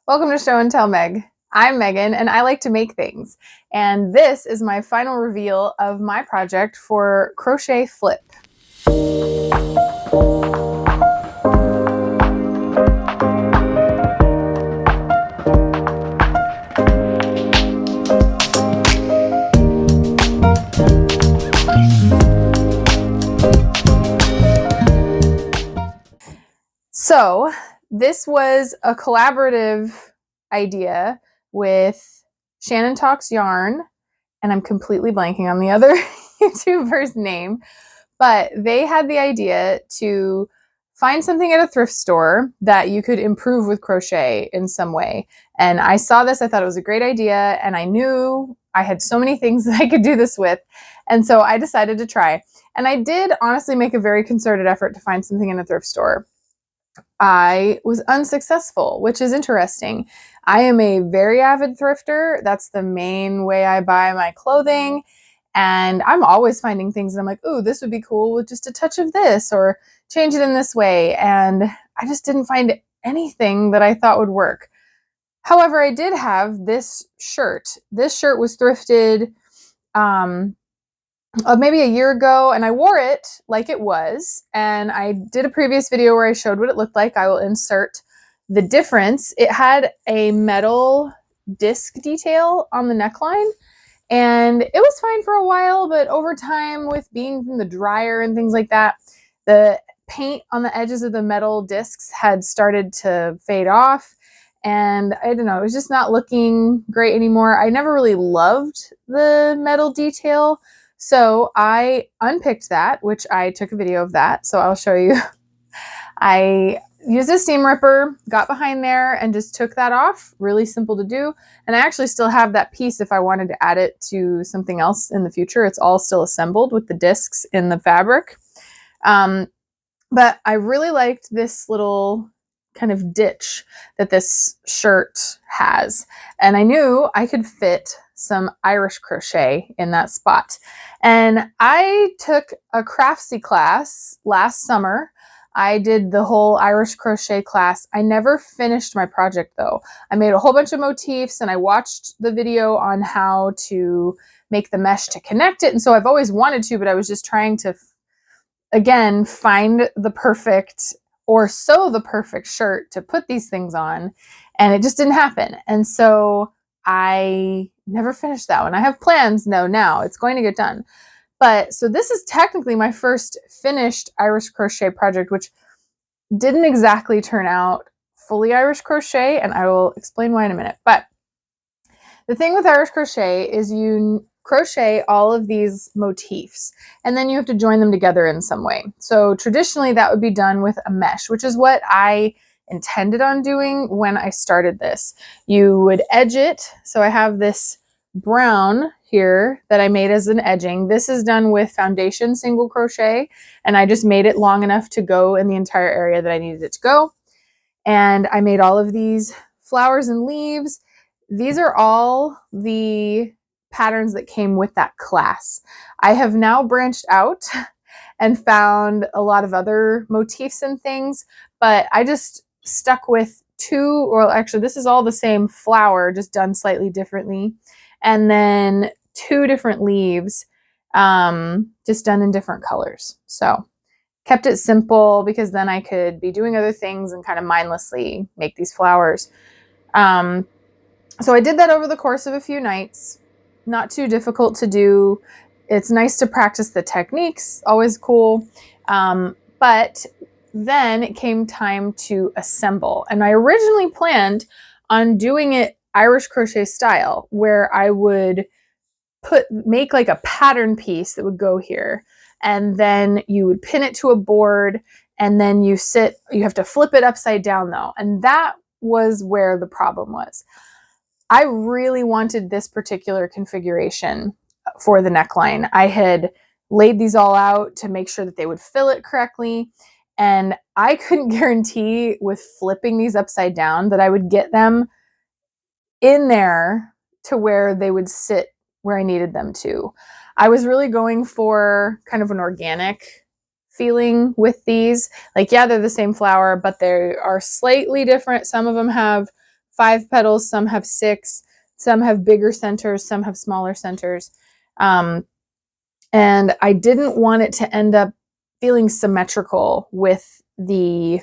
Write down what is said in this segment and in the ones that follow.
Welcome to Show and Tell Meg. I'm Megan and I like to make things. And this is my final reveal of my project for Crochet Flip. So this was a collaborative idea with Shannon Talks Yarn, and I'm completely blanking on the other YouTuber's name, but they had the idea to find something at a thrift store that you could improve with crochet in some way. And I saw this, I thought it was a great idea, and I knew I had so many things that I could do this with. And so I decided to try. And I did honestly make a very concerted effort to find something in a thrift store. I was unsuccessful, which is interesting. I am a very avid thrifter. That's the main way I buy my clothing. And I'm always finding things that I'm like, ooh, this would be cool with just a touch of this or change it in this way. And I just didn't find anything that I thought would work. However, I did have this shirt. This shirt was thrifted maybe a year ago, and I wore it like it was, and I did a previous video where I showed what it looked like. I will insert the difference. It had a metal disc detail on the neckline, and it was fine for a while, but over time, with being in the dryer and things like that, the paint on the edges of the metal discs had started to fade off, and I don't know, it was just not looking great anymore. I never really loved the metal detail, so I unpicked that, which I took a video of that, so I'll show you. I used a seam ripper, got behind there, and just took that off. Really simple to do. And I actually still have that piece if I wanted to add it to something else in the future. It's all still assembled with the discs in the fabric. But I really liked this little kind of ditch that this shirt has. And I knew I could fit some Irish crochet in that spot. And I took a craftsy class last summer. I did the whole Irish crochet class. I never finished my project though. I made a whole bunch of motifs and I watched the video on how to make the mesh to connect it. And so I've always wanted to, but I was just trying to, again, find the perfect or sew the perfect shirt to put these things on. And it just didn't happen. And so I never finished that one. I have plans now. It's going to get done. But so this is technically my first finished Irish crochet project, which didn't exactly turn out fully Irish crochet, and I will explain why in a minute. But the thing with Irish crochet is you crochet all of these motifs, and then you have to join them together in some way. So traditionally that would be done with a mesh, which is what I intended on doing when I started this. You would edge it. So I have this brown here that I made as an edging. This is done with foundation single crochet, and I just made it long enough to go in the entire area that I needed it to go. And I made all of these flowers and leaves. These are all the patterns that came with that class. I have now branched out and found a lot of other motifs and things, but I just stuck with two, or actually this is all the same flower, just done slightly differently. And then two different leaves, just done in different colors. So kept it simple because then I could be doing other things and kind of mindlessly make these flowers. So I did that over the course of a few nights. Not too difficult to do. It's nice to practice the techniques, always cool. But then it came time to assemble. And I originally planned on doing it Irish crochet style, where I would make like a pattern piece that would go here. And then you would pin it to a board, and then you have to flip it upside down though. And that was where the problem was. I really wanted this particular configuration for the neckline. I had laid these all out to make sure that they would fill it correctly. And I couldn't guarantee with flipping these upside down that I would get them in there to where they would sit where I needed them to. I was really going for kind of an organic feeling with these. Like, yeah, they're the same flower, but they are slightly different. Some of them have 5 petals, some have 6, some have bigger centers, some have smaller centers. And I didn't want it to end up feeling symmetrical with the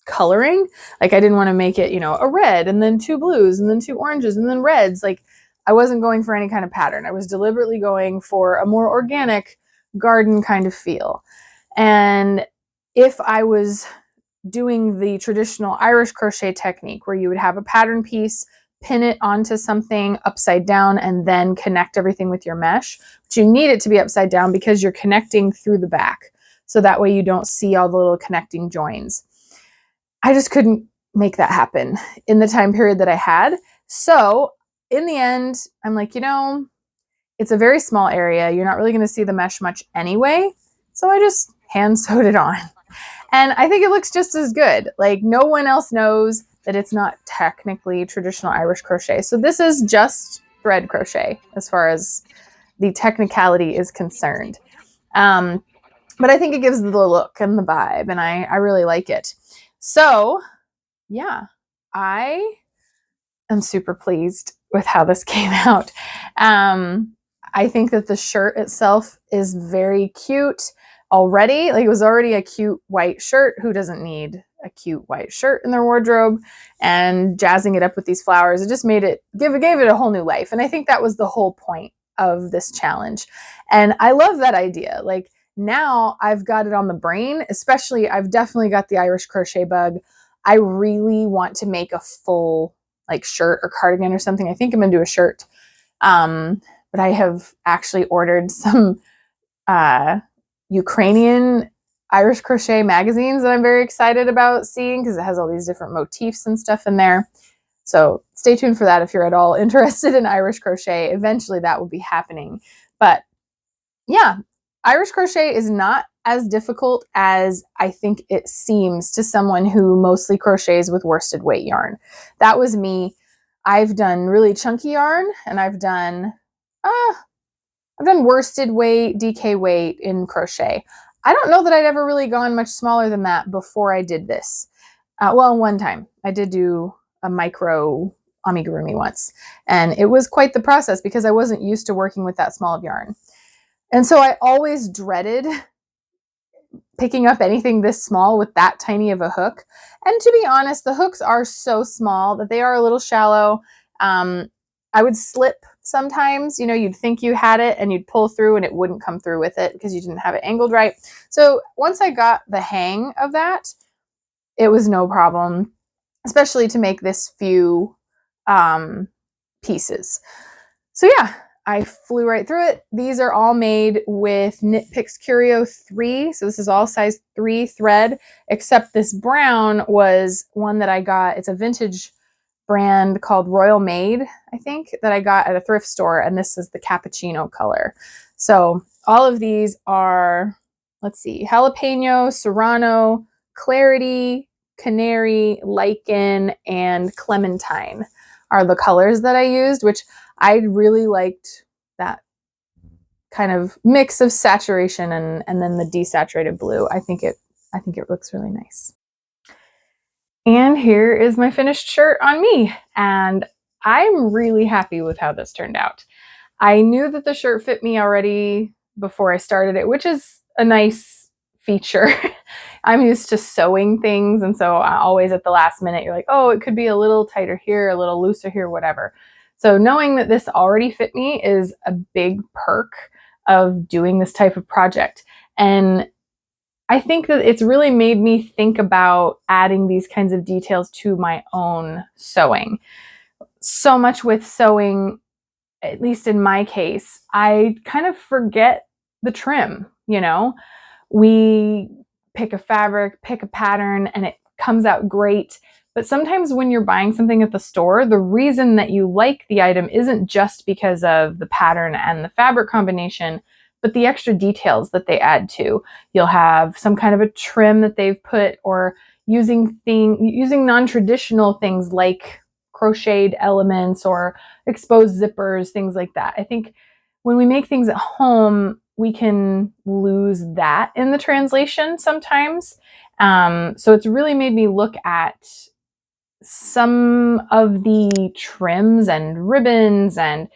coloring. Like I didn't want to make it, you know, a red and then 2 blues and then 2 oranges and then reds. Like I wasn't going for any kind of pattern. I was deliberately going for a more organic garden kind of feel. And if I was doing the traditional Irish crochet technique where you would have a pattern piece, pin it onto something upside down, and then connect everything with your mesh, but you need it to be upside down because you're connecting through the back. So that way you don't see all the little connecting joins. I just couldn't make that happen in the time period that I had. So in the end, I'm like, you know, it's a very small area. You're not really going to see the mesh much anyway. So I just hand sewed it on. And I think it looks just as good. Like no one else knows that it's not technically traditional Irish crochet. So this is just thread crochet as far as the technicality is concerned. But I think it gives the look and the vibe, and I really like it. So yeah, I am super pleased with how this came out. I think that the shirt itself is very cute already. Like it was already a cute white shirt. Who doesn't need a cute white shirt in their wardrobe? And jazzing it up with these flowers, it just made it, gave it a whole new life. And I think that was the whole point of this challenge. And I love that idea. Like now I've got it on the brain, especially I've definitely got the Irish crochet bug. I really want to make a full like shirt or cardigan or something. I think I'm gonna do a shirt. But I have actually ordered some Ukrainian Irish crochet magazines that I'm very excited about seeing because it has all these different motifs and stuff in there. So stay tuned for that if you're at all interested in Irish crochet. Eventually that will be happening. But yeah, Irish crochet is not as difficult as I think it seems to someone who mostly crochets with worsted weight yarn. That was me. I've done really chunky yarn, and I've done worsted weight, DK weight in crochet. I don't know that I'd ever really gone much smaller than that before I did this. Well, one time I did do a micro amigurumi once, and it was quite the process because I wasn't used to working with that small of yarn. And so I always dreaded picking up anything this small with that tiny of a hook. And to be honest, the hooks are so small that they are a little shallow. I would slip sometimes, you know, you'd think you had it and you'd pull through and it wouldn't come through with it because you didn't have it angled right. So once I got the hang of that, it was no problem, especially to make this few pieces. So yeah, I flew right through it. These are all made with Knit Picks Curio 3. So this is all size 3 thread, except this brown was one that I got. It's a vintage brand called Royal Maid, I think, that I got at a thrift store. And this is the cappuccino color. So all of these are, let's see, jalapeno, serrano, clarity, canary, lichen, and clementine are the colors that I used, which I really liked that kind of mix of saturation and then the desaturated blue. I think it looks really nice. And here is my finished shirt on me. And I'm really happy with how this turned out. I knew that the shirt fit me already before I started it, which is a nice feature. I'm used to sewing things, and so always at the last minute, you're like, oh, it could be a little tighter here, a little looser here, whatever. So knowing that this already fit me is a big perk of doing this type of project. And I think that it's really made me think about adding these kinds of details to my own sewing. So much with sewing, at least in my case, I kind of forget the trim, you know? We pick a fabric, pick a pattern, and it comes out great. But sometimes when you're buying something at the store, the reason that you like the item isn't just because of the pattern and the fabric combination, but the extra details that they add to. You'll have some kind of a trim that they've put, or using non-traditional things like crocheted elements or exposed zippers, things like that. I think when we make things at home, we can lose that in the translation sometimes. So it's really made me look at some of the trims and ribbons and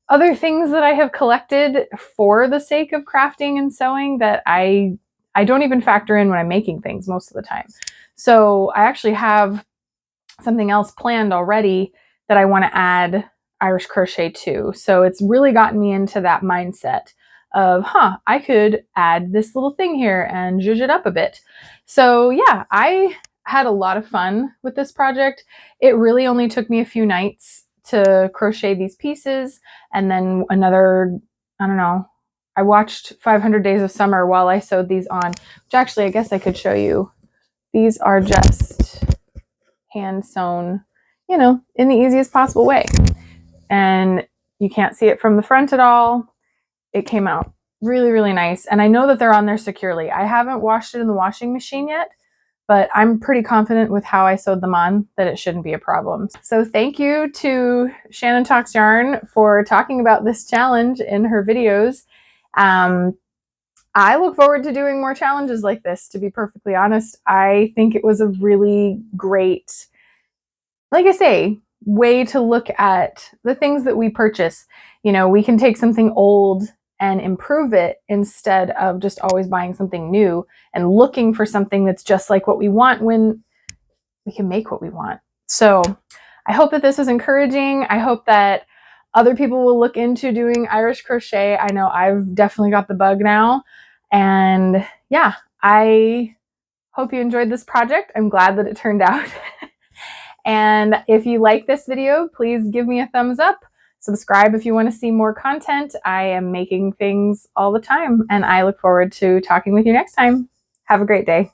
other things that I have collected for the sake of crafting and sewing that I don't even factor in when I'm making things most of the time. So I actually have something else planned already that I want to add Irish crochet to. So it's really gotten me into that mindset of, I could add this little thing here and zhuzh it up a bit. So yeah, I had a lot of fun with this project. It really only took me a few nights to crochet these pieces, and then another, I don't know, I watched 500 Days of Summer while I sewed these on, which actually I guess I could show you. These are just hand sewn, you know, in the easiest possible way. And you can't see it from the front at all. It came out really, really nice. And I know that they're on there securely. I haven't washed it in the washing machine yet, but I'm pretty confident with how I sewed them on that it shouldn't be a problem. So thank you to Shannon Talks Yarn for talking about this challenge in her videos. I look forward to doing more challenges like this, to be perfectly honest. I think it was a really great, like I say, way to look at the things that we purchase. You know, we can take something old and improve it instead of just always buying something new and looking for something that's just like what we want when we can make what we want. So I hope that this was encouraging. I hope that other people will look into doing Irish crochet. I know I've definitely got the bug now. And yeah, I hope you enjoyed this project. I'm glad that it turned out. And if you like this video, please give me a thumbs up. Subscribe if you want to see more content. I am making things all the time, and I look forward to talking with you next time. Have a great day.